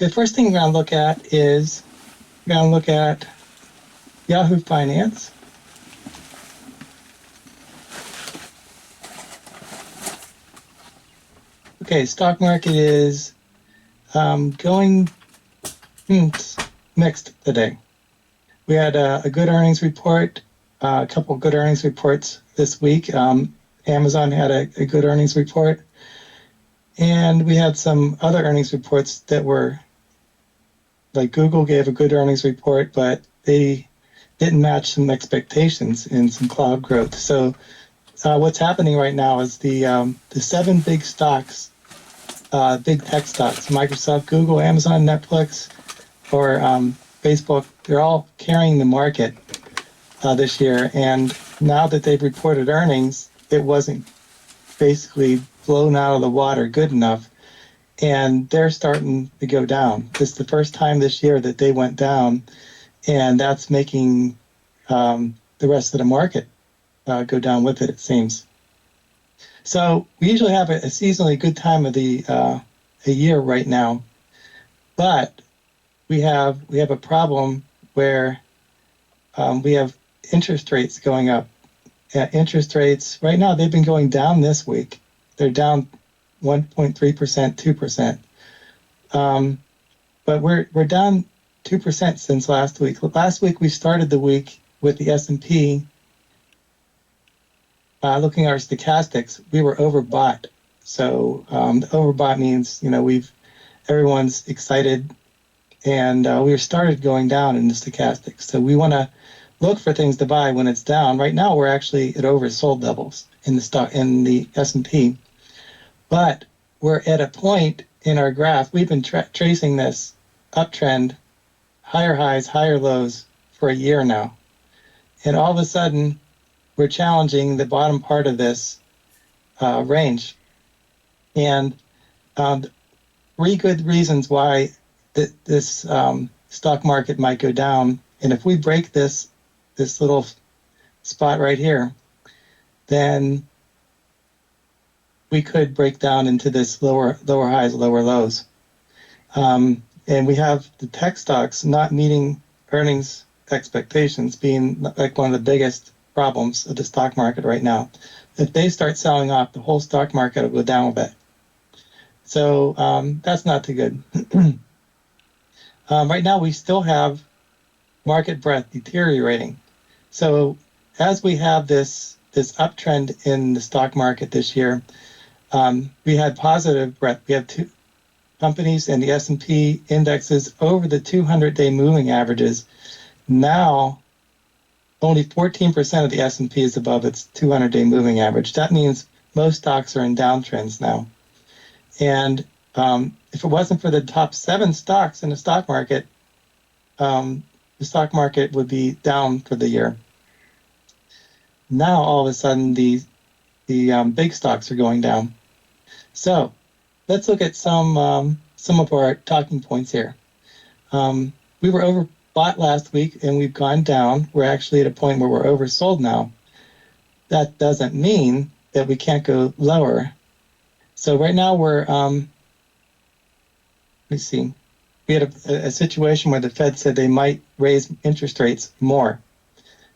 Okay, the first thing we're going to look at is Yahoo Finance. Okay, stock market is going mixed today. We had a good earnings report, a couple of good earnings reports this week. Amazon had a good earnings report, and we had some other earnings reports that were, like Google gave a good earnings report, but they didn't match some expectations in some cloud growth. So what's happening right now is the 7 big stocks, big tech stocks, Microsoft, Google, Amazon, Netflix, or Facebook, they're all carrying the market this year. And now that they've reported earnings, it wasn't basically blown out of the water good enough. And they're starting to go down. This is the first time this year that they went down, and that's making the rest of the market go down with it, it seems. So we usually have a seasonally good time of the a year right now, but we have a problem where we have interest rates going up. Interest rates right now, they've been going down this week. They're down 1.3%, 2%. But we're down 2% since last week. Last week we started the week with the S&P. Looking at our stochastics, we were overbought. So overbought means everyone's excited, and we started going down in the stochastics. So we want to look for things to buy when it's down. Right now we're actually at oversold levels in the S&P. But we're at a point in our graph, we've been tracing this uptrend, higher highs, higher lows for a year now. And all of a sudden, we're challenging the bottom part of this range. And 3 good reasons why this stock market might go down. And if we break this little spot right here, then we could break down into this lower highs, lower lows. And we have the tech stocks not meeting earnings expectations being like one of the biggest problems of the stock market right now. If they start selling off, the whole stock market will go down a bit. So that's not too good. Right now, we still have market breadth deteriorating. So as we have this uptrend in the stock market this year, we had positive breadth. We have 2 companies in the S&P indexes over the 200-day moving averages. Now, only 14% of the S&P is above its 200-day moving average. That means most stocks are in downtrends now. And if it wasn't for the top 7 stocks in the stock market would be down for the year. Now, all of a sudden, the big stocks are going down. So let's look at some of our talking points here. We were overbought last week, and we've gone down. We're actually at a point where we're oversold now. That doesn't mean that we can't go lower. So right now we're, let me see. We had a situation where the Fed said they might raise interest rates more.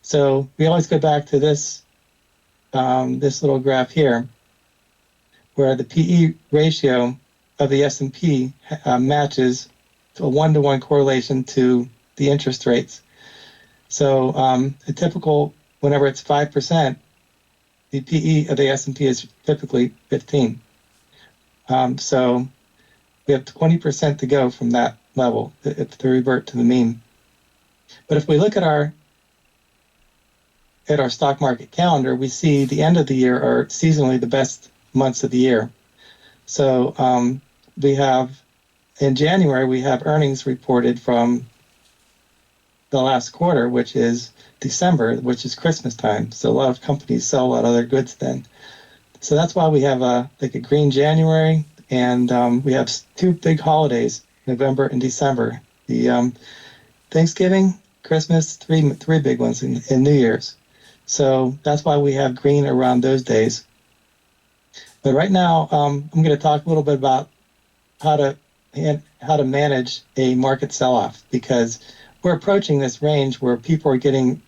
So we always go back to this little graph here, where the PE ratio of the S&P matches to a 1-to-1 correlation to the interest rates. So a typical, whenever it's 5%, the PE of the S&P is typically 15. So we have 20% to go from that level to revert to the mean. But if we look at our stock market calendar, we see the end of the year are seasonally the best months of the year. So we have, in January, we have earnings reported from the last quarter, which is December, which is Christmas time. So a lot of companies sell a lot of their goods then. So that's why we have a green January, and we have 2 big holidays, November and December. The Thanksgiving, Christmas, three big ones, and New Year's. So that's why we have green around those days. But right now, I'm going to talk a little bit about how to how to manage a market sell-off, because we're approaching this range where people are getting,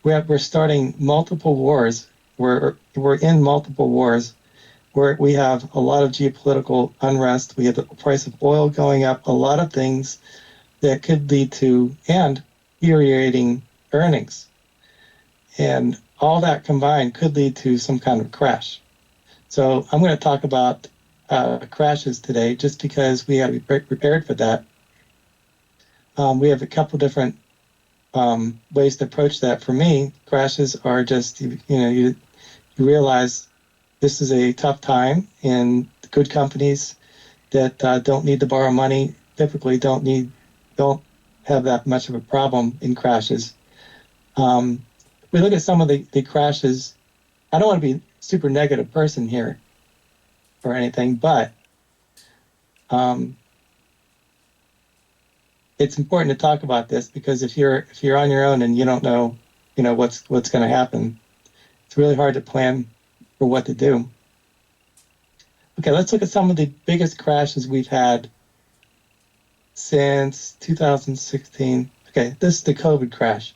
we're starting multiple wars. We're in multiple wars where we have a lot of geopolitical unrest. We have the price of oil going up, a lot of things that could lead to, and deteriorating earnings. And all that combined could lead to some kind of crash. So I'm going to talk about crashes today, just because we have to be prepared for that. We have a couple different ways to approach that. For me, crashes are just, you realize this is a tough time, and good companies that don't need to borrow money typically don't have that much of a problem in crashes. We look at some of the crashes. I don't want to be a super negative person here or anything, but it's important to talk about this, because if you're on your own and you don't know, what's going to happen, it's really hard to plan for what to do. Okay, let's look at some of the biggest crashes we've had since 2016. Okay, this is the COVID crash.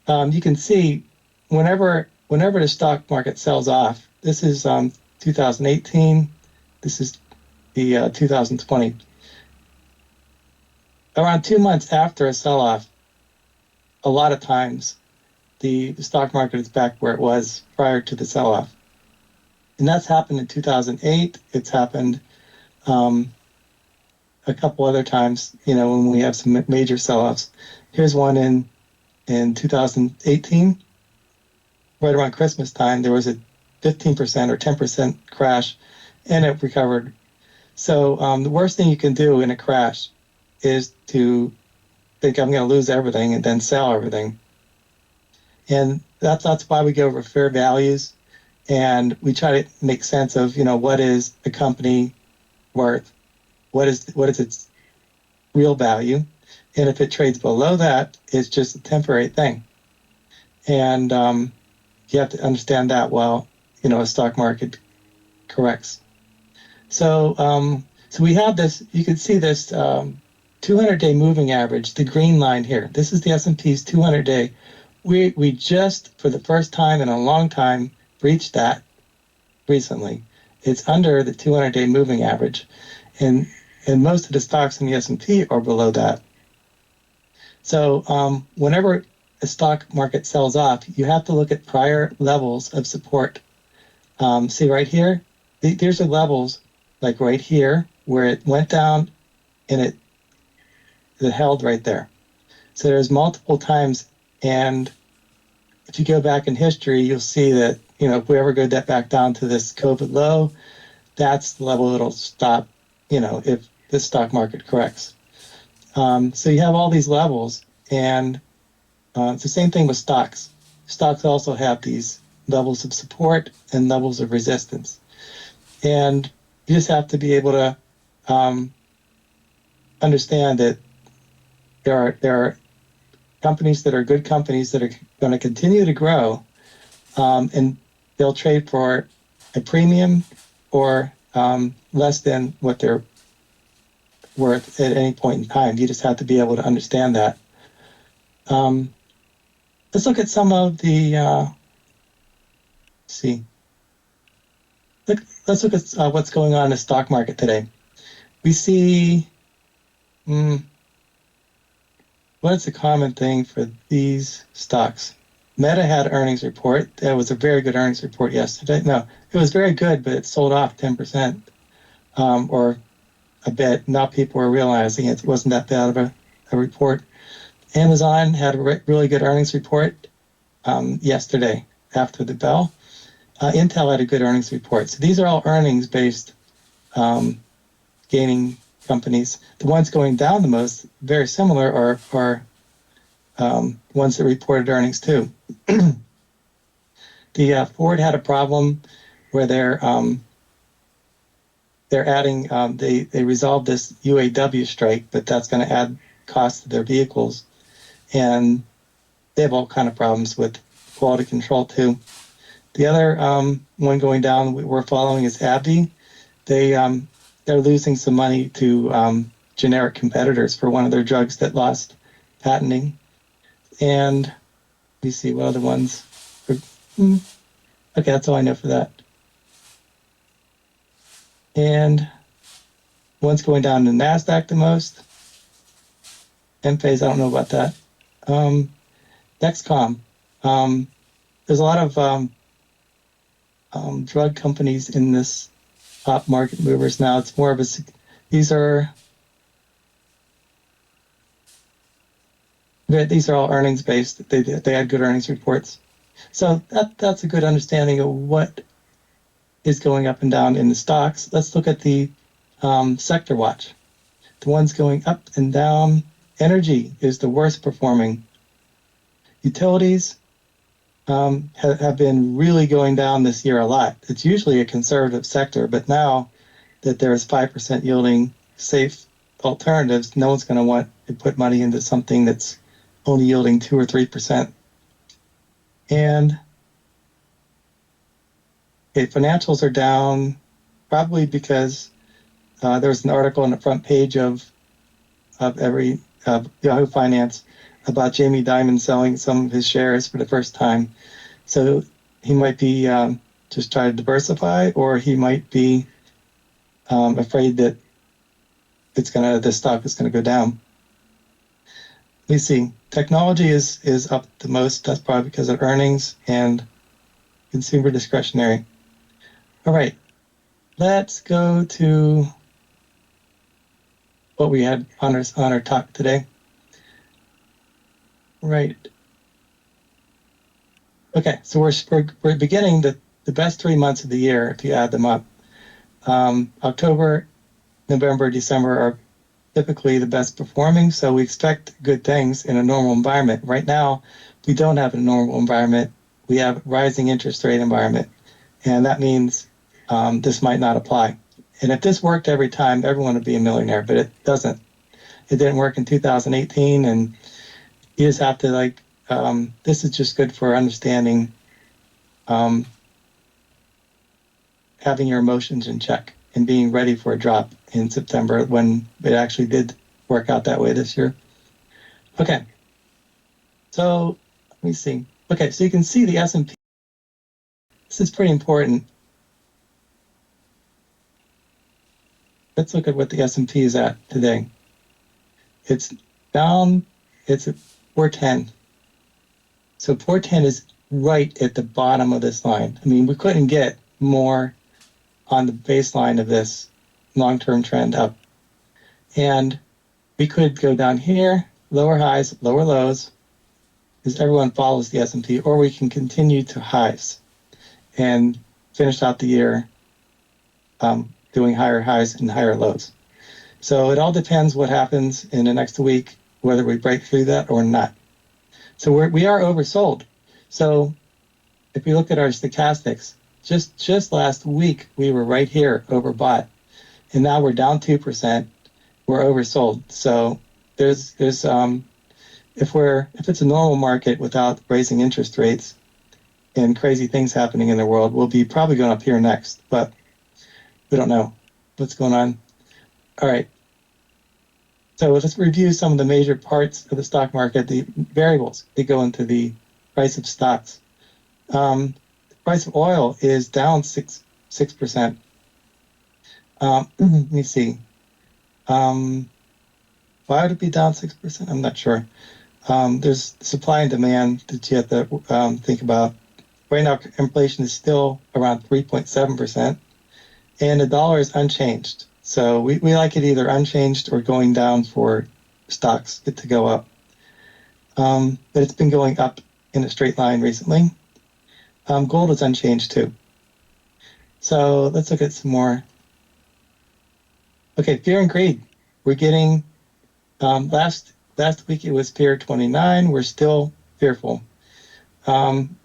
You can see whenever the stock market sells off, this is 2018, this is the 2020. Around 2 months after a sell-off, a lot of times the stock market is back where it was prior to the sell-off. And that's happened in 2008. It's happened a couple other times, when we have some major sell-offs. Here's one in 2018. Right around Christmas time, there was a 15% or 10% crash, and it recovered. So the worst thing you can do in a crash is to think, I'm going to lose everything, and then sell everything. And that's why we go over fair values, and we try to make sense of, what is a company worth, what is its real value, and if it trades below that, it's just a temporary thing. And you have to understand that while a stock market corrects. So we have this. You can see this 200-day moving average, the green line here. This is the S&P's 200-day. We just, for the first time in a long time, breached that recently. It's under the 200-day moving average, and most of the stocks in the S&P are below that. So whenever a stock market sells off, you have to look at prior levels of support. See right here, there's the levels, like right here, where it went down and it held right there. So there's multiple times, and if you go back in history, you'll see that, if we ever go back down to this COVID low, that's the level it'll stop, if the stock market corrects. So you have all these levels, and it's the same thing with stocks. Stocks also have these levels of support and levels of resistance. And you just have to be able to understand that there are companies that are good companies that are going to continue to grow, and they'll trade for a premium or less than what they're worth at any point in time. You just have to be able to understand that. Let's look at some of the, let's look at what's going on in the stock market today. We see, what is the common thing for these stocks? Meta had earnings report. That was a very good earnings report yesterday. No, it was very good, but it sold off 10%, or a bit. Now people are realizing it wasn't that bad of a report. Amazon had a really good earnings report yesterday after the bell. Intel had a good earnings report. So these are all earnings-based gaining companies. The ones going down the most, very similar, are ones that reported earnings too. The Ford had a problem where they're adding, they resolved this UAW strike, but that's going to add costs to their vehicles. And they have all kind of problems with quality control too. The other one going down we're following is AbbVie. They they're losing some money to generic competitors for one of their drugs that lost patenting. And we see what other ones. Okay, that's all I know for that. And one's going down in NASDAQ the most. Enphase, I don't know about that. Dexcom. There's a lot of drug companies in this top market movers now. It's more of a, these are all earnings based. They had good earnings reports. So that's a good understanding of what is going up and down in the stocks. Let's look at the sector watch. The ones going up and down. Energy is the worst performing. Utilities have been really going down this year a lot. It's usually a conservative sector, but now that there's 5% yielding safe alternatives, no one's going to want to put money into something that's only yielding 2 or 3%. And financials are down, probably because there was an article on the front page of Yahoo Finance about Jamie Dimon selling some of his shares for the first time. So he might be just trying to diversify, or he might be afraid that the stock is gonna go down. Let me see. Technology is up the most. That's probably because of earnings and consumer discretionary. All right, let's go to what we had on our talk today. Right. Okay, so we're beginning the best 3 months of the year if you add them up. October, November, December are typically the best performing, so we expect good things in a normal environment. Right now, we don't have a normal environment. We have a rising interest rate environment, and that means this might not apply. And if this worked every time, everyone would be a millionaire, but it doesn't. It didn't work in 2018, and you just have to this is just good for understanding having your emotions in check and being ready for a drop in September when it actually did work out that way this year. Okay, so let me see. Okay, so you can see the S&P. This is pretty important. Let's look at what the S&P is at today. It's down, it's at 410. So 410 is right at the bottom of this line. I mean, we couldn't get more on the baseline of this long-term trend up. And we could go down here, lower highs, lower lows, as everyone follows the S&P, or we can continue to highs and finish out the year doing higher highs and higher lows. So it all depends what happens in the next week, whether we break through that or not. So we are oversold. So if we look at our stochastics, just last week we were right here overbought, and now we're down 2%. We're oversold. So there's if it's a normal market without raising interest rates and crazy things happening in the world, we'll be probably going up here next, but we don't know what's going on. All right. So let's review some of the major parts of the stock market, the variables that go into the price of stocks. The price of oil is down 6%. Let me see. Why would it be down 6%? I'm not sure. There's supply and demand that you have to think about. Right now, inflation is still around 3.7%, and the dollar is unchanged. So we like it either unchanged or going down for stocks to go up. But it's been going up in a straight line recently. Gold is unchanged too. So let's look at some more. Okay, fear and greed. We're getting, last week it was fear 29. We're still fearful. And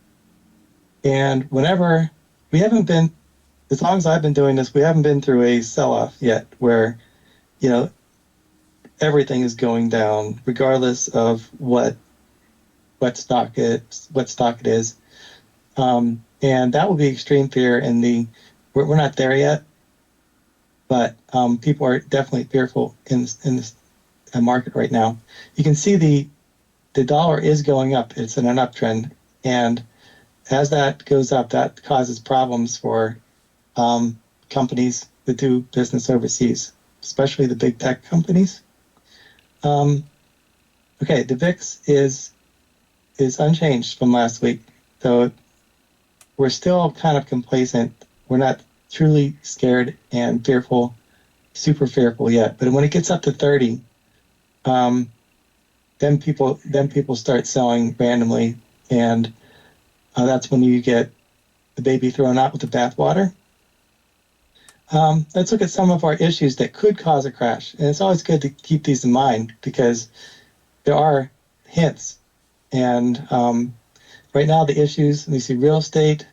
whenever, we haven't been, as long as I've been doing this, we haven't been through a sell-off yet where, everything is going down regardless of what stock it is. And that will be extreme fear we're not there yet. but people are definitely fearful in this market right now. You can see the dollar is going up. It's in an uptrend, and as that goes up, that causes problems for companies that do business overseas, especially the big tech companies. Okay, the VIX is unchanged from last week, so we're still kind of complacent. We're not truly scared and fearful, super fearful yet. But when it gets up to 30, then people start selling randomly, and that's when you get the baby thrown out with the bathwater. Let's look at some of our issues that could cause a crash, and it's always good to keep these in mind because there are hints. And right now, the issues, we see real estate,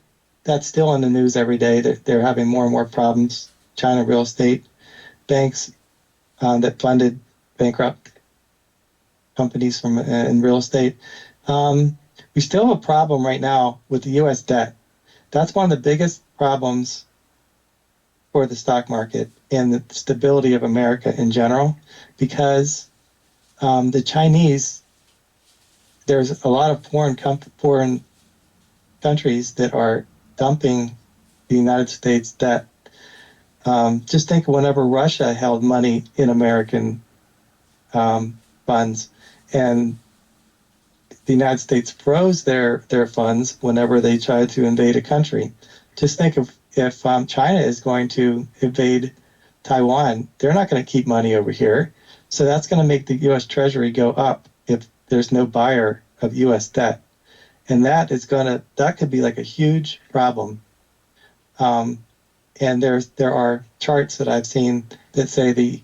that's still in the news every day. They're having more and more problems. China real estate, banks that funded bankrupt companies from in real estate. We still have a problem right now with the U.S. debt. That's one of the biggest problems for the stock market and the stability of America in general, because the Chinese, there's a lot of foreign countries that are dumping the United States debt. Just think of whenever Russia held money in American funds, and the United States froze their funds whenever they tried to invade a country. Just think of if China is going to invade Taiwan, they're not going to keep money over here. So that's going to make the U.S. Treasury go up if there's no buyer of U.S. debt. And that could be like a huge problem. And there are charts that I've seen that say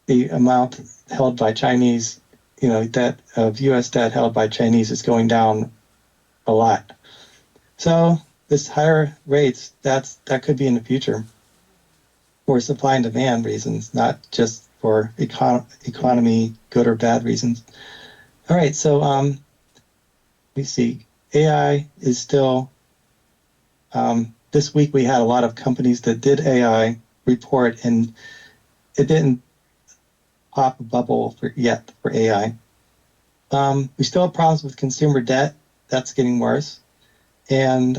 the amount held by Chinese, debt of U.S. debt held by Chinese is going down a lot. So this higher rates, that could be in the future for supply and demand reasons, not just for economy, good or bad reasons. All right, so we see AI is still, this week we had a lot of companies that did AI report, and it didn't pop a bubble yet for AI. We still have problems with consumer debt. That's getting worse. And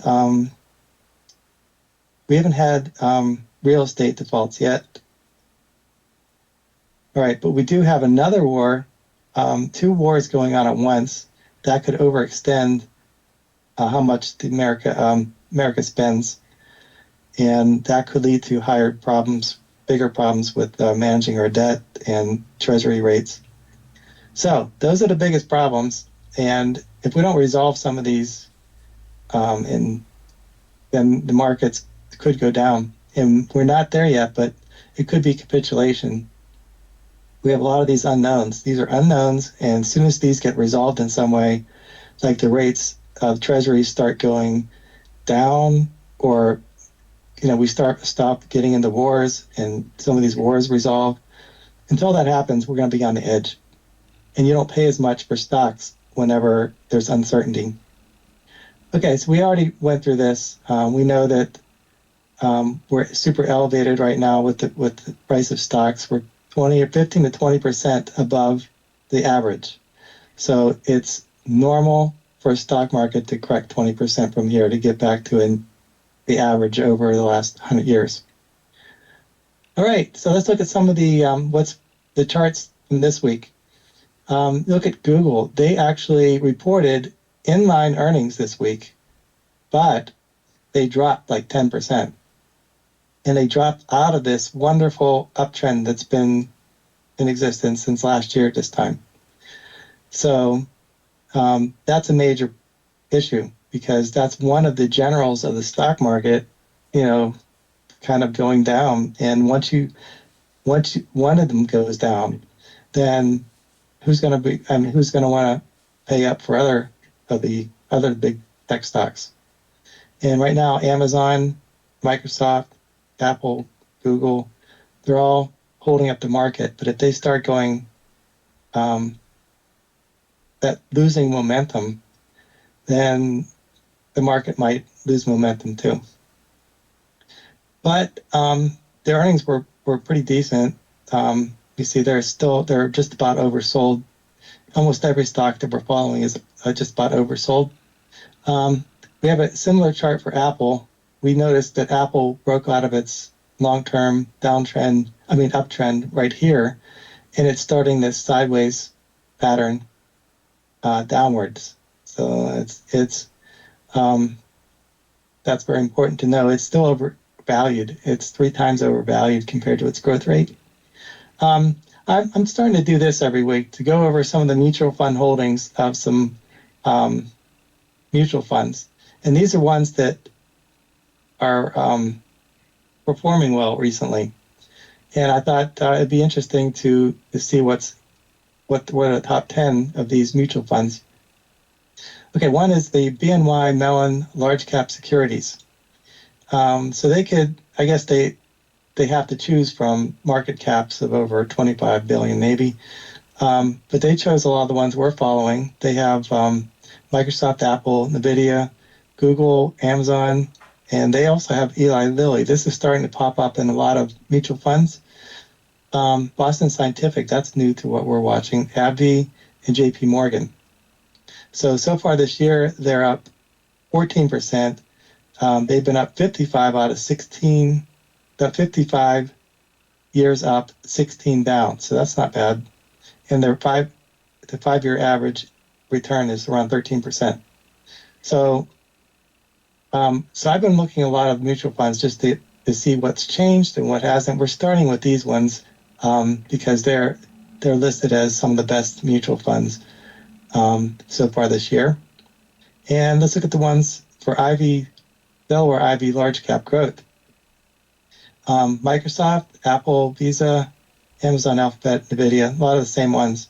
we haven't had real estate defaults yet. All right, but we do have another war, 2 wars going on at once that could overextend how much America spends, and that could lead to bigger problems with managing our debt and treasury rates. So those are the biggest problems, and if we don't resolve some of these, then the markets could go down. And we're not there yet, but it could be capitulation. We have a lot of these unknowns. These are unknowns, and as soon as these get resolved in some way, like the rates of treasuries start going down, or we stop getting into wars, and some of these wars resolve. Until that happens, we're going to be on the edge, and you don't pay as much for stocks whenever there's uncertainty. Okay, so we already went through this. We know that we're super elevated right now with the price of stocks. We're 15 to 20% above the average. So it's normal for a stock market to correct 20% from here to get back to the average over the last 100 years. All right, so let's look at some of the charts from this week. Look at Google. They actually reported inline earnings this week, but they dropped like 10%. And they dropped out of this wonderful uptrend that's been in existence since last year at this time. So that's a major issue, because that's one of the generals of the stock market, kind of going down. And once one of them goes down, then who's going to want to pay up for other big tech stocks? And right now, Amazon, Microsoft, Apple, Google, they're all holding up the market. But if they start going, losing momentum, then the market might lose momentum too. But the earnings were pretty decent. You see, they're just about oversold. Almost every stock that we're following is just about oversold. We have a similar chart for Apple. We noticed that Apple broke out of its long-term uptrend right here, and it's starting this sideways pattern downwards. So that's very important to know. It's still overvalued. It's 3 times overvalued compared to its growth rate. I'm starting to do this every week to go over some of the mutual fund holdings of some mutual funds. And these are ones that are performing well recently. And I thought it'd be interesting to see what are the top 10 of these mutual funds. Okay, one is the BNY Mellon Large Cap Securities. So they have to choose from market caps of over 25 billion maybe. But they chose a lot of the ones we're following. They have Microsoft, Apple, NVIDIA, Google, Amazon, and they also have Eli Lilly. This is starting to pop up in a lot of mutual funds. Boston Scientific, that's new to what we're watching, AbbVie, and JP Morgan. So far this year, they're up 14%. They've been up 55 out of 16, about 55 years up, 16 down. So that's not bad. And the 5-year average return is around 13%. So I've been looking at a lot of mutual funds just to see what's changed and what hasn't. We're starting with these ones because they're listed as some of the best mutual funds so far this year. And let's look at the ones for Delaware Ivy Large Cap Growth. Microsoft, Apple, Visa, Amazon, Alphabet, NVIDIA, a lot of the same ones.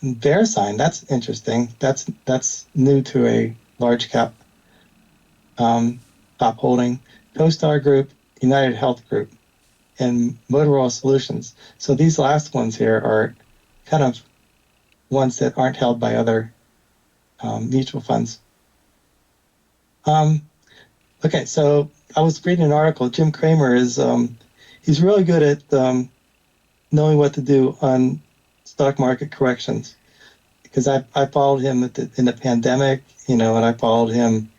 And VeriSign, that's interesting. That's new to a large cap top holding. CoStar Group, United Health Group, and Motorola Solutions. So these last ones here are kind of ones that aren't held by other mutual funds. Okay, so I was reading an article. Jim Cramer is he's really good at knowing what to do on stock market corrections, because I followed him in the pandemic, and I followed him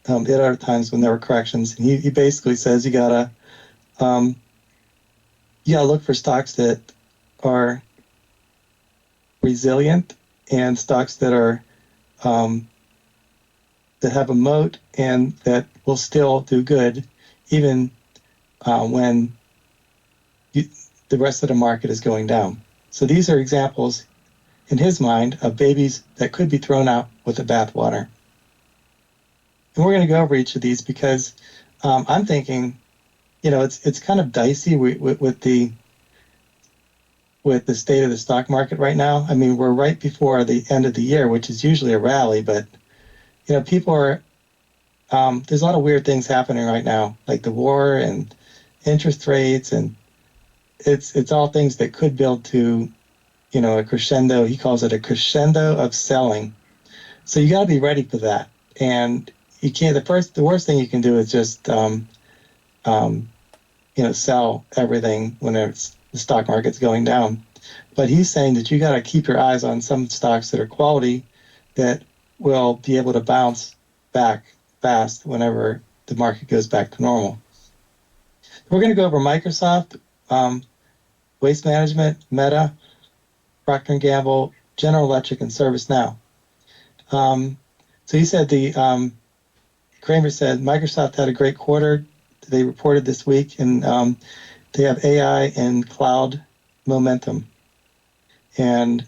at other times when there were corrections. And he basically says you gotta look for stocks that are resilient and stocks that are that have a moat and that will still do good even when the rest of the market is going down. So these are examples in his mind of babies that could be thrown out with the bathwater. And we're going to go over each of these because I'm thinking, it's kind of dicey with the state of the stock market right now. I mean, we're right before the end of the year, which is usually a rally, but people are, there's a lot of weird things happening right now, like the war and interest rates, and it's all things that could build to, a crescendo. He calls it a crescendo of selling. So you got to be ready for that. And you can't, the worst thing you can do is just, sell everything when the stock market's going down. But he's saying that you got to keep your eyes on some stocks that are quality that will be able to bounce back fast whenever the market goes back to normal. We're going to go over Microsoft, Waste Management, Meta, Procter & Gamble, General Electric, and ServiceNow. So he said Kramer said Microsoft had a great quarter. They reported this week, and they have AI and cloud momentum. And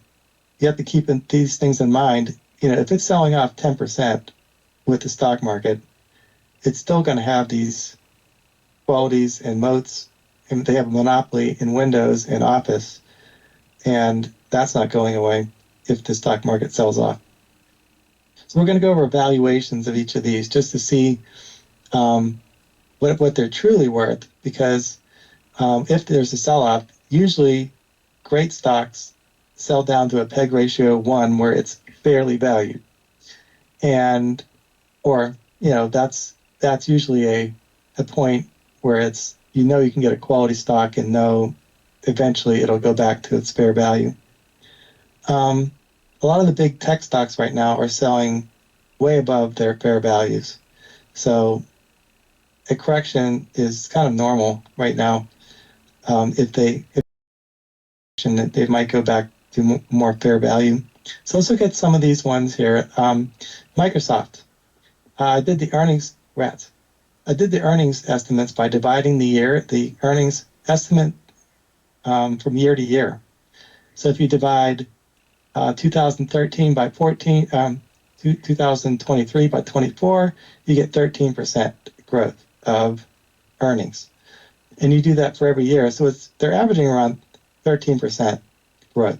you have to keep these things in mind. If it's selling off 10% with the stock market, it's still going to have these qualities and moats, and they have a monopoly in Windows and Office, and that's not going away if the stock market sells off. So we're going to go over valuations of each of these just to see what they're truly worth, because if there's a sell-off, usually great stocks sell down to a PEG ratio of 1 where it's fairly valued. That's usually a point where it's you know you can get a quality stock and know eventually it'll go back to its fair value. A lot of the big tech stocks right now are selling way above their fair values. So a correction is kind of normal right now. If they might go back to more fair value. So let's look at some of these ones here. Microsoft. I did the earnings estimates by dividing the earnings estimate from year to year. So if you divide 2013 by 14, 2023 by 24, you get 13% growth of earnings. And you do that for every year. So they're averaging around 13% growth.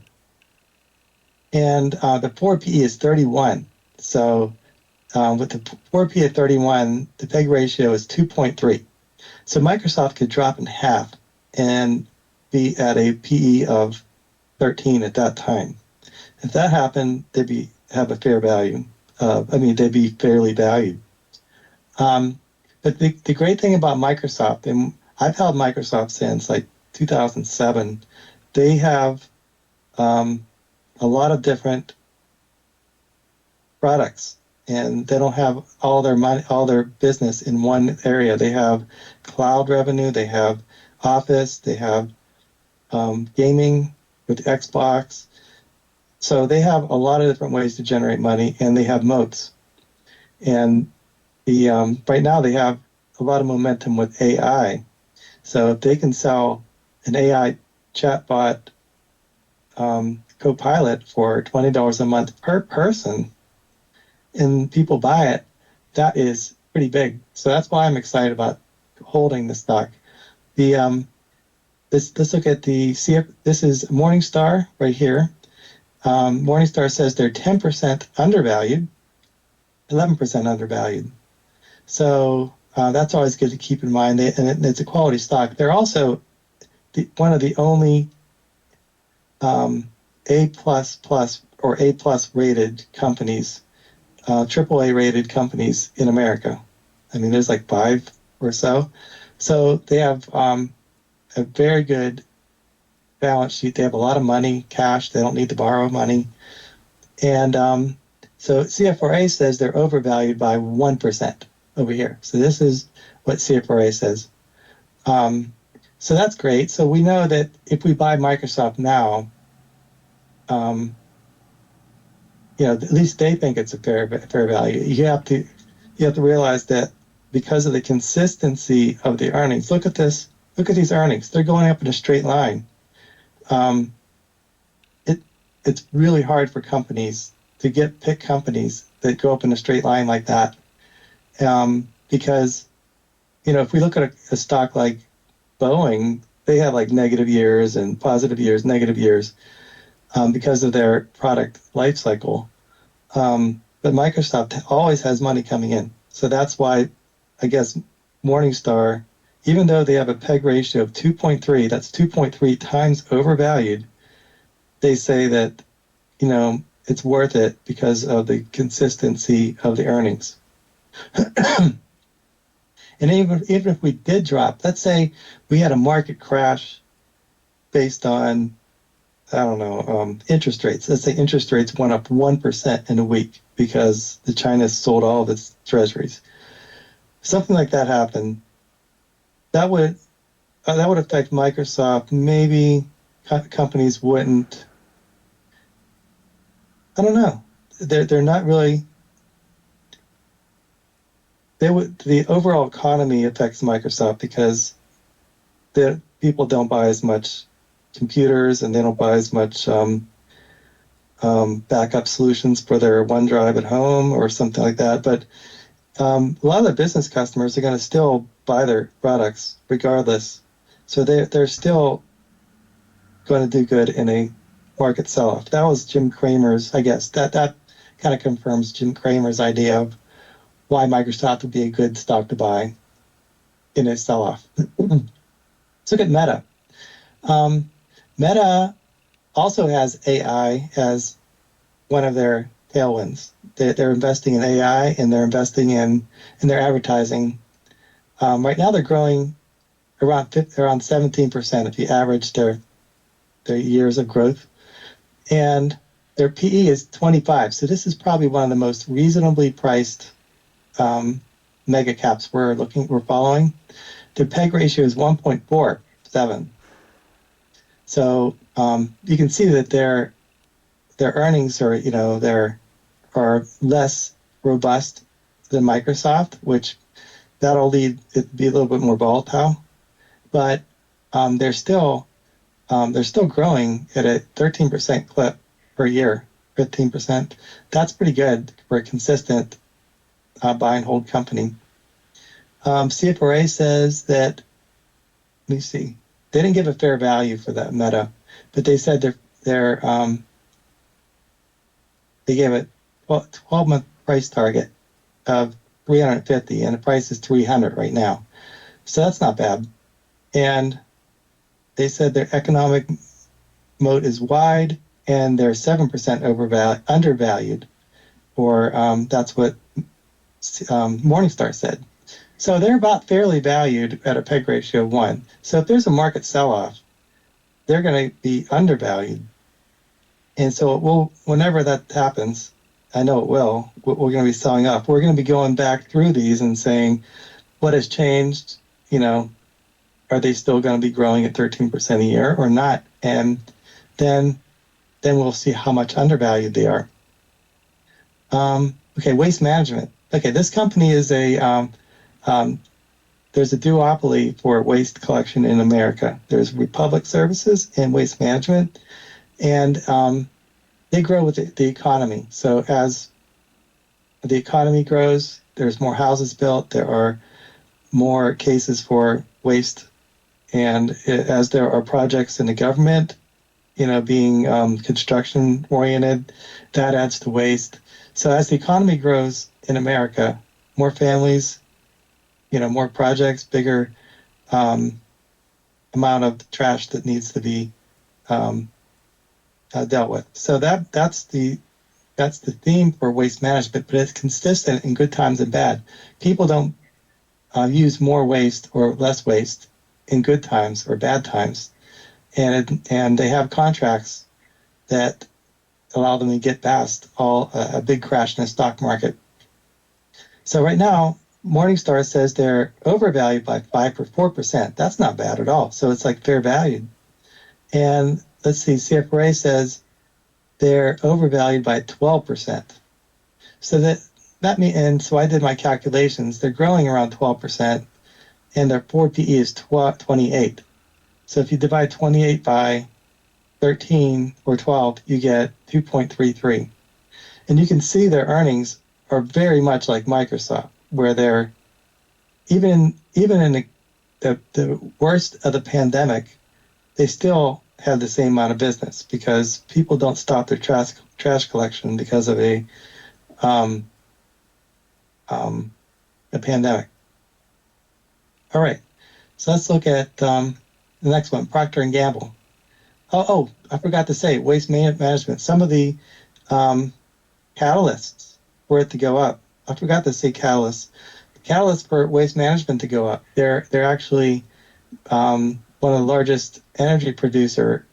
And the 4P is 31. So with the 4P at 31, the PEG ratio is 2.3. So Microsoft could drop in half and be at a PE of 13 at that time. If that happened, they'd have a fair value. They'd be fairly valued. But the great thing about Microsoft, and I've held Microsoft since like 2007, they have a lot of different products, and they don't have all their business in one area. They have cloud revenue, they have Office, they have gaming with Xbox. So they have a lot of different ways to generate money, and they have moats. And right now they have a lot of momentum with AI. So if they can sell an AI chatbot Copilot for $20 a month per person, and people buy it, that is pretty big. So that's why I'm excited about holding the stock. Let's look at this is Morningstar right here. Morningstar says they're 10% undervalued, 11% undervalued. So that's always good to keep in mind. And it's a quality stock. They're also one of the only A++ or A+ rated companies, AAA rated companies in America. I mean, there's like 5 or so. So they have a very good balance sheet. They have a lot of money, cash. They don't need to borrow money. And so CFRA says they're overvalued by 1% over here. So this is what CFRA says. So that's great. So we know that if we buy Microsoft now, at least they think it's a fair value. You have to realize that because of the consistency of the earnings. Look at this. Look at these earnings. They're going up in a straight line. It's really hard for companies to pick companies that go up in a straight line like that. Because, if we look at a stock like Boeing, they have like negative years and positive years, negative years, because of their product life cycle. But Microsoft always has money coming in. So that's why, I guess, Morningstar, even though they have a PEG ratio of 2.3, that's 2.3 times overvalued, they say that, it's worth it because of the consistency of the earnings. And even if we did drop, let's say we had a market crash based on, interest rates. Let's say interest rates went up 1% in a week because China sold all of its treasuries. Something like that happened. That would affect Microsoft. Maybe companies wouldn't. I don't know. They're not really. The overall economy affects Microsoft because the people don't buy as much computers and they don't buy as much backup solutions for their OneDrive at home or something like that. But a lot of the business customers are going to still buy their products regardless. So they're still going to do good in a market sell-off. That was Jim Cramer's, I guess. That kind of confirms Jim Cramer's idea of why Microsoft would be a good stock to buy in a sell-off. Let's look at Meta. Meta also has AI as one of their tailwinds. They're investing in AI and they're investing in their advertising. Right now they're growing around 17% if you average their years of growth. And their PE is 25. So this is probably one of the most reasonably priced mega caps we're following. Their PEG ratio is 1.47. So you can see that their earnings are less robust than Microsoft, which that'll lead it to be a little bit more volatile. But they're still growing at a 13% clip per year, 15%. That's pretty good for a consistent buy and hold company. CFRA says that, let me see, they didn't give a fair value for that Meta, but they said they gave it 12-month price target of 350, and the price is 300 right now. So that's not bad. And they said their economic moat is wide, and they're 7% undervalued, or that's what Morningstar said. So they're about fairly valued at a PEG ratio of 1. So if there's a market sell-off, they're going to be undervalued. And so it will, whenever that happens, I know it will, we're going to be selling off. We're going to be going back through these and saying, what has changed? Are they still going to be growing at 13% a year or not? And then we'll see how much undervalued they are. Okay, waste management. Okay, this company is there's a duopoly for waste collection in America. There's Republic Services and Waste Management, and they grow with the economy. So as the economy grows, there's more houses built, there are more cases for waste, and as there are projects in the government, being construction oriented, that adds to waste. So as the economy grows in America, more families, more projects, bigger amount of trash that needs to be dealt with. So that's the theme for waste management, but it's consistent in good times and bad. People don't use more waste or less waste in good times or bad times, and they have contracts that allow them to get past a big crash in the stock market. So right now, Morningstar says they're overvalued by 5 or 4%. That's not bad at all. So it's like fair valued. And let's see, CFRA says they're overvalued by 12%. So that means, and so I did my calculations. They're growing around 12%, and their forward PE is 28. So if you divide 28 by 13 or 12, you get 2.33. And you can see their earnings are very much like Microsoft, where they're even in the worst of the pandemic, they still have the same amount of business because people don't stop their trash collection because of a pandemic. All right, so let's look at the next one, Procter & Gamble. Oh, I forgot to say, waste management. Some of the catalysts for it to go up. I forgot to say catalysts. Catalysts for waste management to go up. They're actually one of the largest energy producer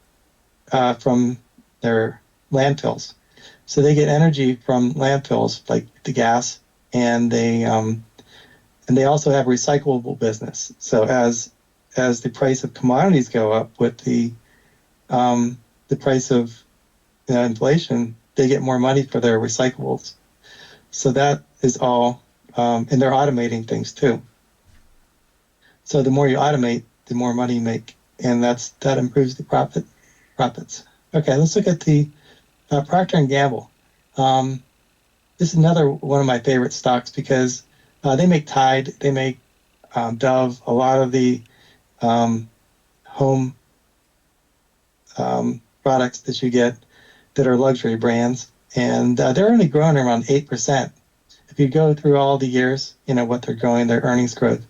from their landfills. So they get energy from landfills like the gas, and they also have recyclable business. So as the price of commodities go up with the price of inflation, they get more money for their recyclables. So that is all, and they're automating things too. So the more you automate, the more money you make, and that improves the profits. Okay, let's look at the Procter & Gamble. This is another one of my favorite stocks because they make Tide, they make Dove, a lot of the home products that you get that are luxury brands, and they're only growing around 8%. If you go through all the years, what they're growing, their earnings growth.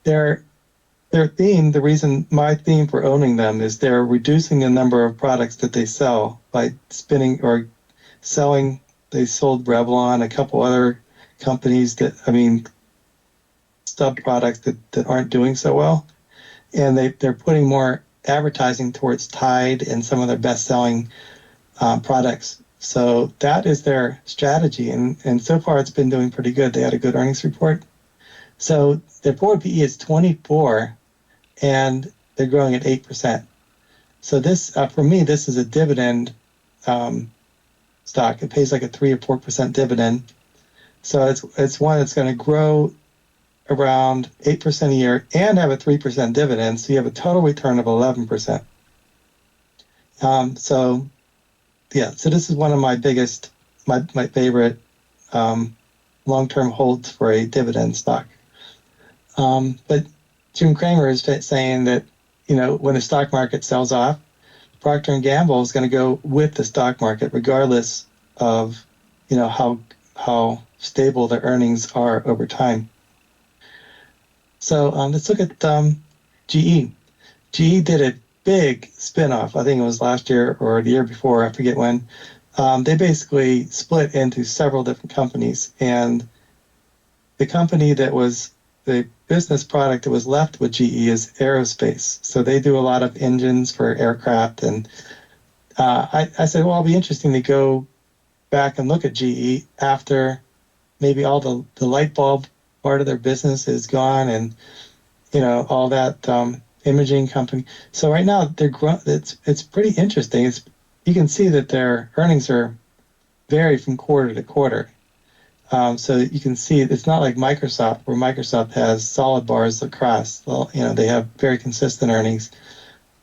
Their theme, my theme for owning them is they're reducing the number of products that they sell by spinning or selling. They sold Revlon, a couple other companies sub products that aren't doing so well, and they're putting more advertising towards Tide and some of their best-selling products. So that is their strategy, and so far it's been doing pretty good. They had a good earnings report. So their forward PE is 24, and they're growing at 8%. So this, for me, this is a dividend stock. It pays like a 3 or 4% dividend. So it's one that's going to grow around 8% a year and have a 3% dividend. So you have a total return of 11%. So this is one of my biggest, my favorite long-term holds for a dividend stock. But Jim Cramer is saying that, when the stock market sells off, Procter & Gamble is going to go with the stock market regardless of, how stable their earnings are over time. So let's look at GE. GE did a big spinoff. I think it was last year or the year before, I forget when. They basically split into several different companies, and the company that was the business product that was left with GE is aerospace. So they do a lot of engines for aircraft. And I said, well, it'll be interesting to go back and look at GE after maybe all the light bulb part of their business is gone, and all that imaging company. So right now it's pretty interesting. You can see that their earnings are vary from quarter to quarter. So you can see it's not like Microsoft, where Microsoft has solid bars across. Well, they have very consistent earnings.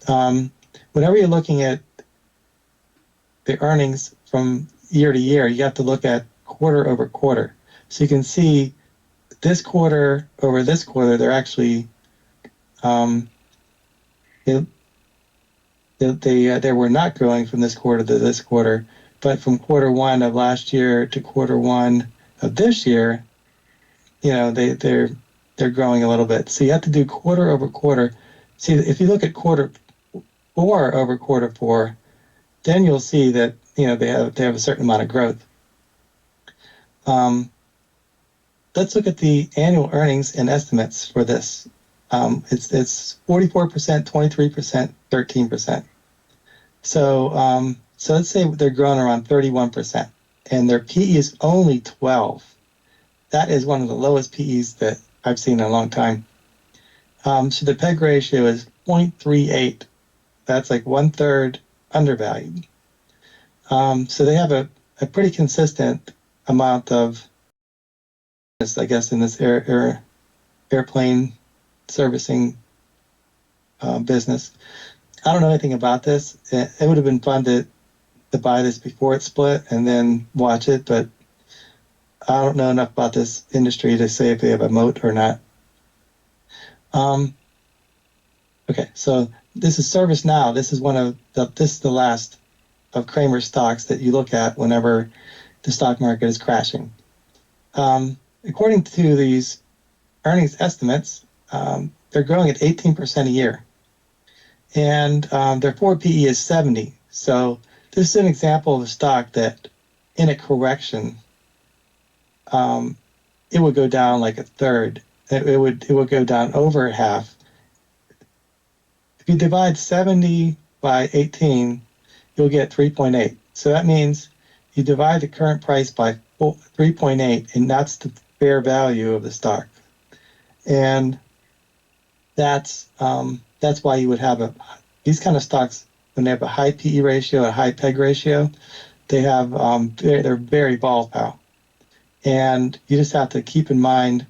Whenever you're looking at the earnings from year to year, you have to look at quarter over quarter. So you can see this quarter over this quarter, they're actually they were not growing from this quarter to this quarter, but from quarter one of last year to quarter one of this year, they're growing a little bit. So you have to do quarter over quarter. See, if you look at quarter four over quarter four, then you'll see that they have a certain amount of growth. Let's look at the annual earnings and estimates for this. It's 44%, 23%, 13%. So let's say they're growing around 31%, and their PE is only 12. That is one of the lowest PEs that I've seen in a long time. So the PEG ratio is 0.38. That's like 1/3 undervalued. So they have a pretty consistent amount of, I guess, in this airplane servicing business. I don't know anything about this. It would have been fun to buy this before it split and then watch it, but I don't know enough about this industry to say if they have a moat or not. Okay, so this is ServiceNow. This is this is the last of Cramer's stocks that you look at whenever the stock market is crashing. According to these earnings estimates, they're growing at 18% a year, and their forward PE is 70. So this is an example of a stock that, in a correction, it would go down like a third. It would go down over half. If you divide 70 by 18, you'll get 3.8. So that means you divide the current price by 3.8, and that's the fair value of the stock. And that's why you would have these kind of stocks, when they have a high PE ratio, a high PEG ratio, they're very volatile. And you just have to keep in mind,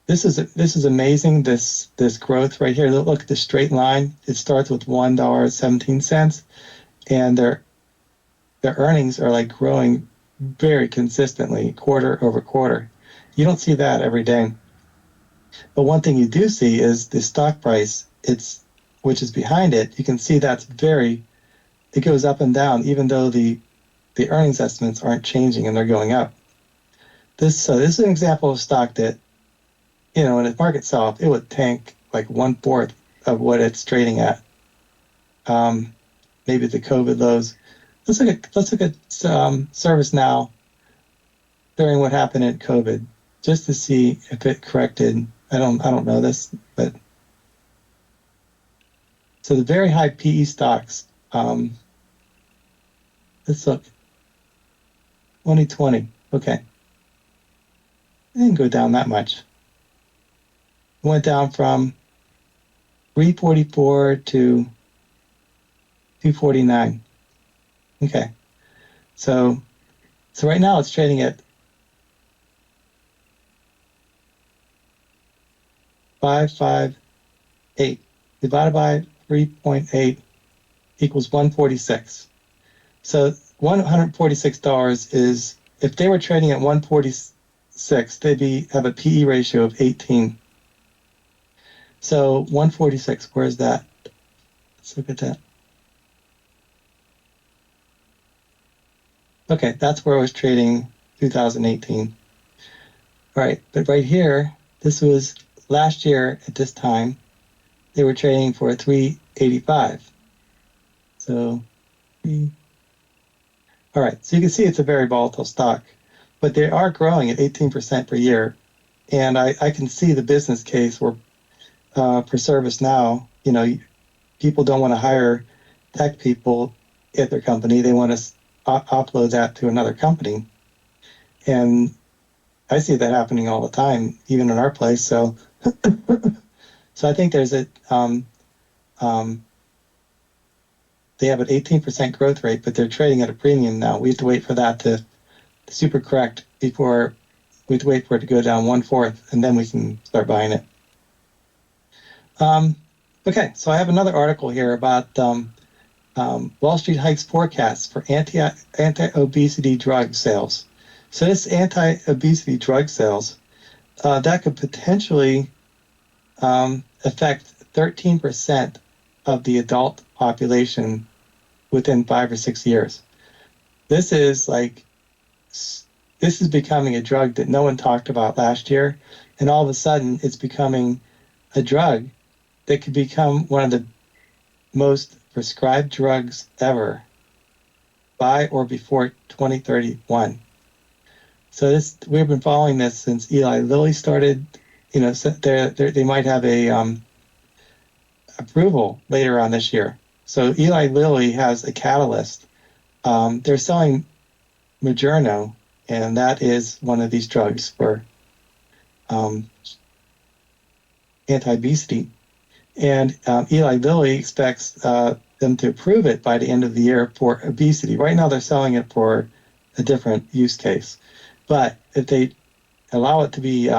this is amazing, this growth right here. Look at the straight line. It starts with $1.17, and their earnings are like growing very consistently quarter over quarter. You don't see that every day. But one thing you do see is the stock price, which is behind it. You can see it goes up and down, even though the earnings estimates aren't changing and they're going up. This is an example of stock that, when the market sell off, it would tank like 1/4 of what it's trading at. Maybe the COVID lows. Let's look at ServiceNow during what happened in COVID. just to see if it corrected. I don't know this, but so the very high PE stocks. Let's look. 2020. Okay, it didn't go down that much. It went down from 344 to 249. Okay, so right now it's trading at 558 divided by 3.8 equals 146. So $146 is, if they were trading at 146, they'd have a PE ratio of 18. So 146, where's that? Let's look at that. Okay, that's where I was trading 2018. All right, but right here, this was last year at this time, they were trading for 385. So, all right, so you can see it's a very volatile stock, but they are growing at 18% per year. And I can see the business case where for ServiceNow, people don't want to hire tech people at their company. They want to upload that to another company. And I see that happening all the time, even in our place. So, so I think there's they have an 18% growth rate, but they're trading at a premium now. We have to wait for that to super correct before we have to wait for it to go down 1/4, and then we can start buying it. Okay, so I have another article here about Wall Street hikes forecasts for anti-obesity drug sales. So this anti-obesity drug sales, that could potentially affect 13% of the adult population within 5 or 6 years. This is becoming a drug that no one talked about last year, and all of a sudden it's becoming a drug that could become one of the most prescribed drugs ever by or before 2031. So we've been following this since Eli Lilly started. They might have a approval later on this year. So Eli Lilly has a catalyst. They're selling Mounjaro, and that is one of these drugs for anti-obesity. And Eli Lilly expects them to approve it by the end of the year for obesity. Right now they're selling it for a different use case. But if they allow it to be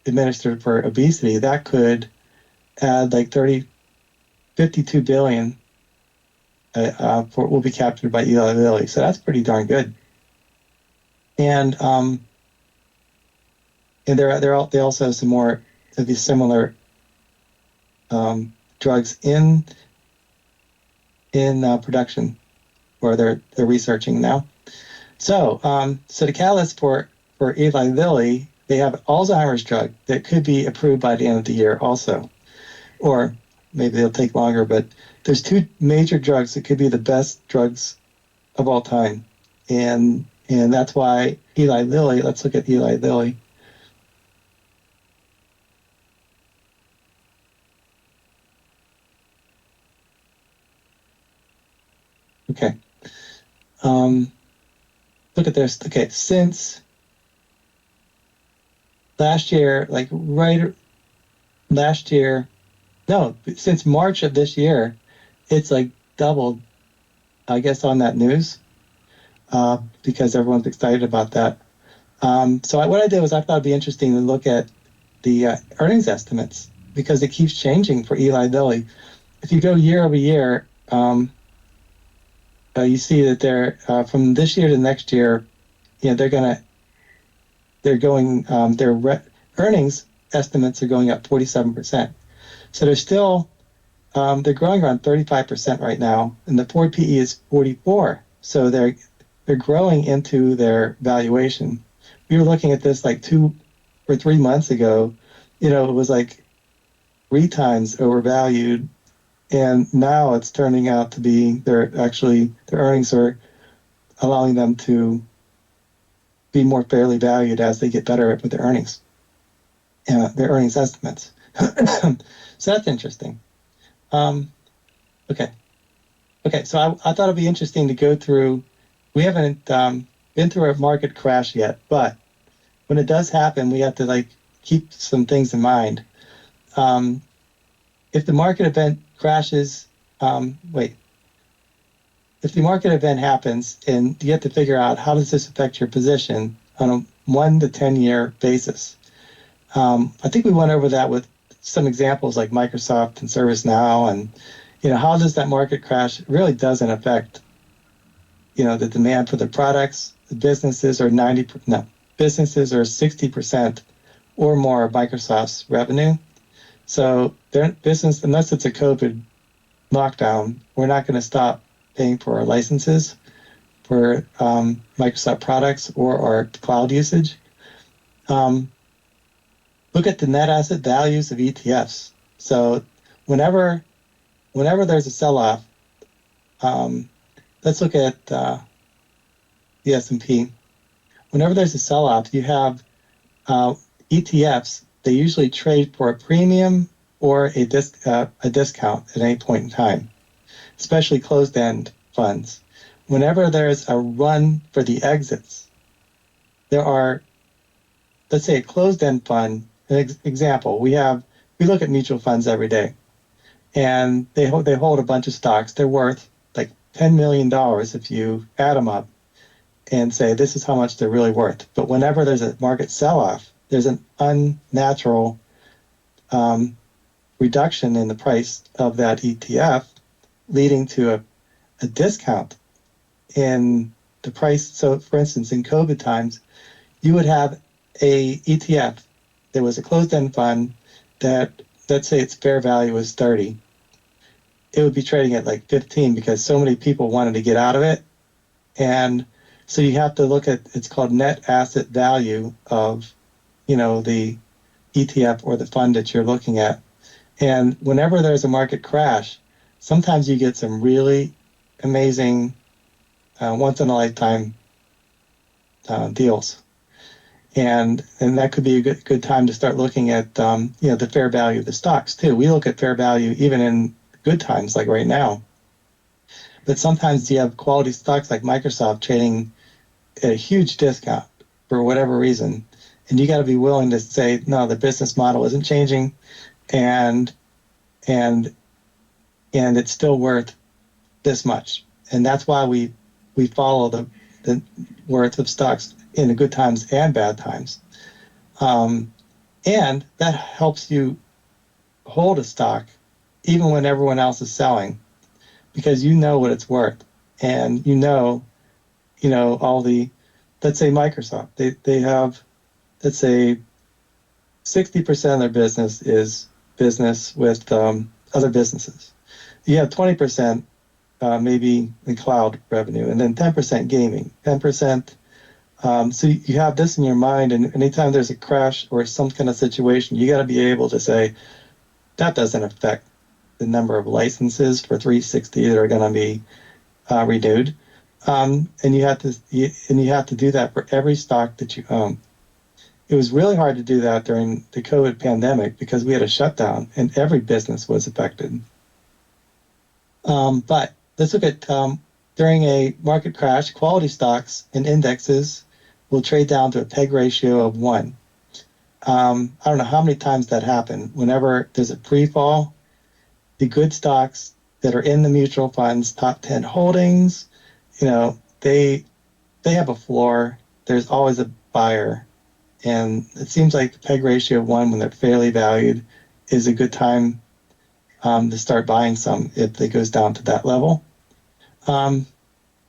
administered for obesity, that could add like 52 billion will be captured by Eli Lilly. So that's pretty darn good. And they also have some more of these similar drugs in production, or they're researching now. So the catalyst for Eli Lilly, they have an Alzheimer's drug that could be approved by the end of the year also, or maybe they'll take longer. But there's two major drugs that could be the best drugs of all time, and that's why Eli Lilly. Let's look at Eli Lilly. Okay. Look at this. Okay, since last year, since March of this year, it's like doubled, I guess, on that news, because everyone's excited about that. So what I did was I thought it'd be interesting to look at the earnings estimates, because it keeps changing for Eli Lilly. If you go year over year, you see that they're from this year to next year, their earnings estimates are going up 47%. So they're still they're growing around 35% right now, and the forward PE is 44. So they're growing into their valuation. We were looking at this like 2 or 3 months ago. It was like 3 times overvalued. And now it's turning out to be their earnings are allowing them to be more fairly valued as they get better with their earnings estimates. So that's interesting. Okay. So I thought it'd be interesting to go through. We haven't been through a market crash yet, but when it does happen, we have to keep some things in mind. If the market event crashes, if the market event happens, and you have to figure out how does this affect your position on a 1 to 10 year basis. I think we went over that with some examples like Microsoft and ServiceNow, and how does that market crash? It really doesn't affect the demand for the products. The businesses are 60% or more of Microsoft's revenue. So their business, unless it's a COVID lockdown, we're not going to stop paying for our licenses for Microsoft products or our cloud usage. Look at the net asset values of ETFs. So whenever there's a sell-off, let's look at the S&P. Whenever there's a sell-off, you have ETFs. They usually trade for a premium or a discount at any point in time, especially closed-end funds. Whenever there's a run for the exits, there are, let's say, a closed-end fund. An example, we look at mutual funds every day, and they hold a bunch of stocks. They're worth like $10 million if you add them up and say this is how much they're really worth. But whenever there's a market sell-off, there's an unnatural reduction in the price of that ETF, leading to a discount in the price. So, for instance, in COVID times, you would have a ETF. There was a closed-end fund that, let's say its fair value was 30. It would be trading at like 15 because so many people wanted to get out of it. And so you have to look at, it's called net asset value of, the ETF or the fund that you're looking at. And whenever there's a market crash, sometimes you get some really amazing once-in-a-lifetime deals. And that could be a good time to start looking at the fair value of the stocks too. We look at fair value even in good times like right now. But sometimes you have quality stocks like Microsoft trading at a huge discount for whatever reason. And you got to be willing to say, no, the business model isn't changing, and it's still worth this much. And that's why we follow the worth of stocks in the good times and bad times. And that helps you hold a stock even when everyone else is selling, because you know what it's worth. And all the, let's say Microsoft, they have, let's say 60% of their business is business with other businesses. You have 20% maybe in cloud revenue, and then 10% gaming, 10%. So you have this in your mind, and anytime there's a crash or some kind of situation, you got to be able to say, that doesn't affect the number of licenses for 360 that are going to be renewed. And you have to do that for every stock that you own. It was really hard to do that during the COVID pandemic because we had a shutdown and every business was affected. But let's look at during a market crash, quality stocks and indexes will trade down to a PEG ratio of 1. I don't know how many times that happened. Whenever there's a pre-fall, the good stocks that are in the mutual funds, top 10 holdings, they have a floor. There's always a buyer. And it seems like the PEG ratio of 1, when they're fairly valued, is a good time to start buying some if it goes down to that level.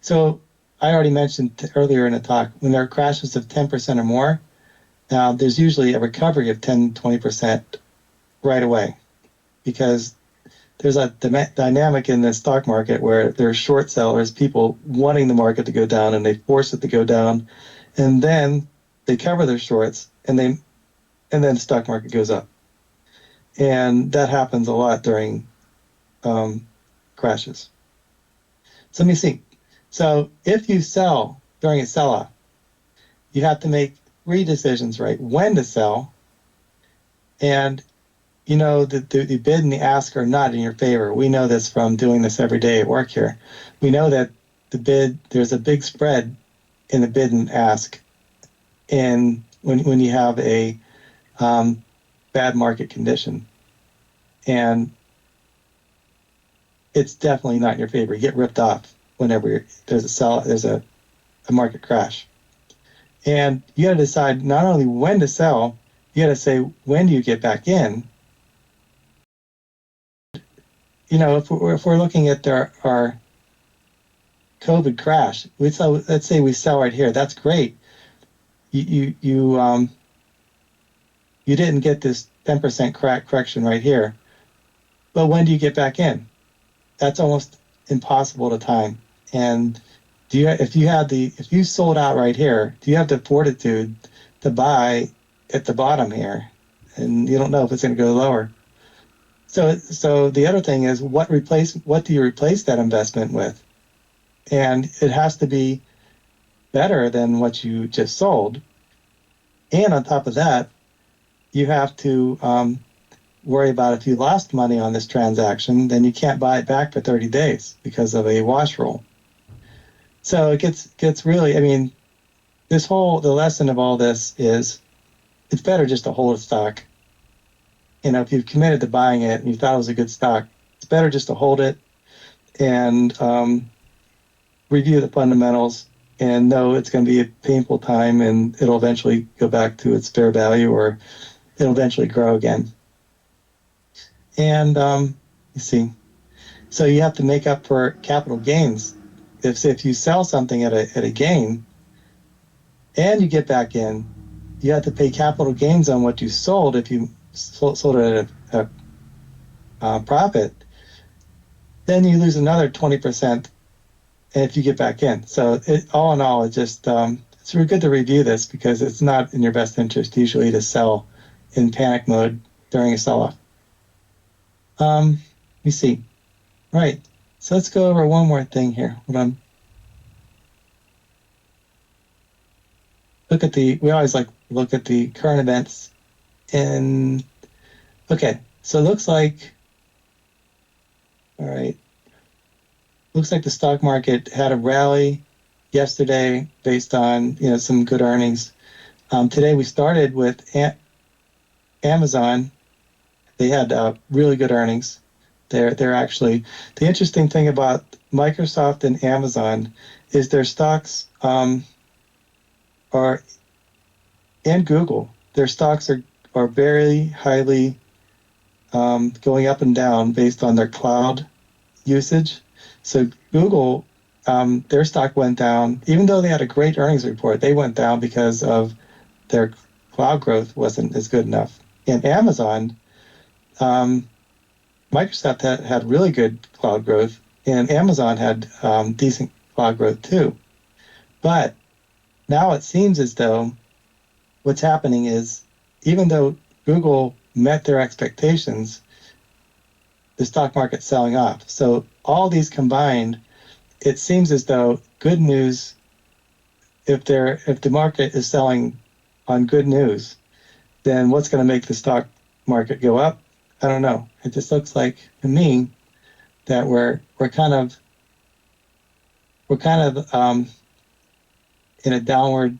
So I already mentioned earlier in the talk, when there are crashes of 10% or more, there's usually a recovery of 10, 20% right away, because there's a dynamic in the stock market where there are short sellers, people wanting the market to go down, and they force it to go down, and then they cover their shorts, and then the stock market goes up. And that happens a lot during crashes. So let me see. So if you sell during a sell-off, you have to make 3 decisions, right? When to sell, and the bid and the ask are not in your favor. We know this from doing this every day at work here. We know that there's a big spread in the bid and ask, and when you have a bad market condition, and it's definitely not in your favor. You get ripped off whenever there's a market crash, and you got to decide not only when to sell, you got to say when do you get back in. If we're looking at our COVID crash, let's say we sell right here. That's great. You didn't get this 10% correction right here, but when do you get back in? That's almost impossible to time. And if you sold out right here, do you have the fortitude to buy at the bottom here? And you don't know if it's going to go lower. So the other thing is what do you replace that investment with? And it has to be better than what you just sold. And on top of that, you have to worry about if you lost money on this transaction, then you can't buy it back for 30 days because of a wash rule. So it gets really, the lesson of all this is it's better just to hold a stock. If you've committed to buying it and you thought it was a good stock, it's better just to hold it and review the fundamentals and know it's going to be a painful time and it'll eventually go back to its fair value or it'll eventually grow again. And you see, so you have to make up for capital gains. If you sell something at a gain and you get back in, you have to pay capital gains on what you sold if you sold it at a profit. Then you lose another 20% if you get back in. So all in all, it's really good to review this because it's not in your best interest usually to sell in panic mode during a sell-off. You see. Right. So let's go over one more thing here. Hold on. We always look at the current events. And okay, so it looks like, all right, looks like the stock market had a rally yesterday based on some good earnings. Today we started with Amazon. They had really good earnings. They're actually, the interesting thing about Microsoft and Amazon is their stocks are, and Google, their stocks are very highly going up and down based on their cloud usage. So Google, their stock went down, even though they had a great earnings report, they went down because of their cloud growth wasn't as good enough. And Amazon, Microsoft had really good cloud growth, and Amazon had decent cloud growth too. But now it seems as though what's happening is, even though Google met their expectations, the stock market's selling off. So all these combined, it seems as though good news, if the market is selling on good news, then what's going to make the stock market go up? I don't know. It just looks like to me that we're kind of in a downward.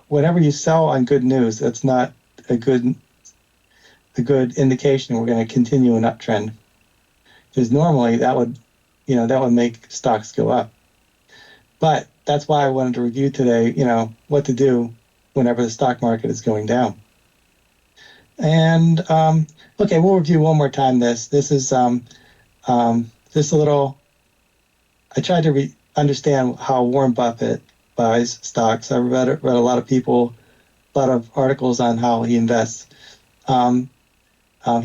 Whenever you sell on good news, that's not a good indication we're going to continue an uptrend. Because normally that would make stocks go up. But that's why I wanted to review today, what to do whenever the stock market is going down. And okay, we'll review one more time. This is just a little. I tried to understand how Warren Buffett buys stocks. I read a lot of articles on how he invests. He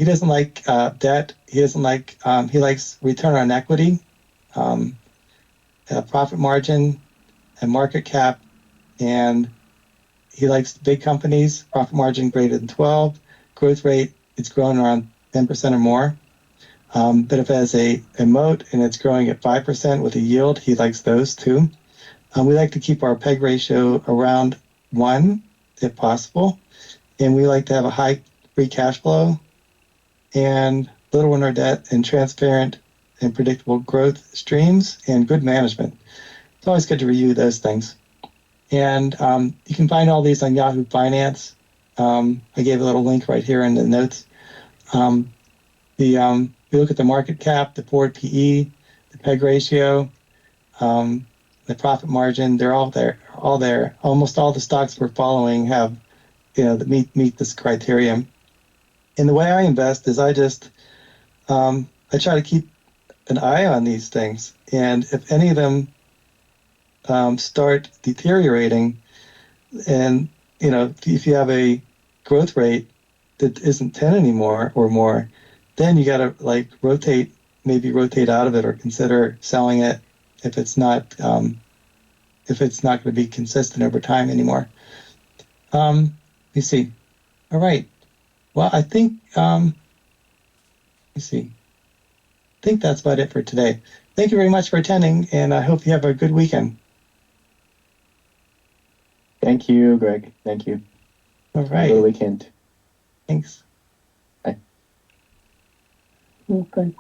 doesn't like debt. He likes return on equity, profit margin, and market cap, and he likes big companies. Profit margin greater than 12. Growth rate, it's growing around 10% or more. But if it has a moat and it's growing at 5% with a yield, he likes those too. We like to keep our PEG ratio around 1 if possible, and we like to have a high free cash flow and little or no debt and transparent and predictable growth streams and good management. It's always good to review those things. And you can find all these on Yahoo Finance. I gave a little link right here in the notes. We look at the market cap, the forward PE, the PEG ratio, the profit margin. They're all there. All there. Almost all the stocks we're following have, that meet this criterion. And the way I invest is I try to keep an eye on these things. And if any of them start deteriorating, and if you have a growth rate that isn't 10 anymore or more, then you got to maybe rotate out of it or consider selling it if it's not going to be consistent over time anymore. Let me see. All right. Well, I think let me see. I think that's about it for today. Thank you very much for attending, and I hope you have a good weekend. Thank you, Greg. Thank you. All right. Have a good weekend. Thanks. Bye. Okay.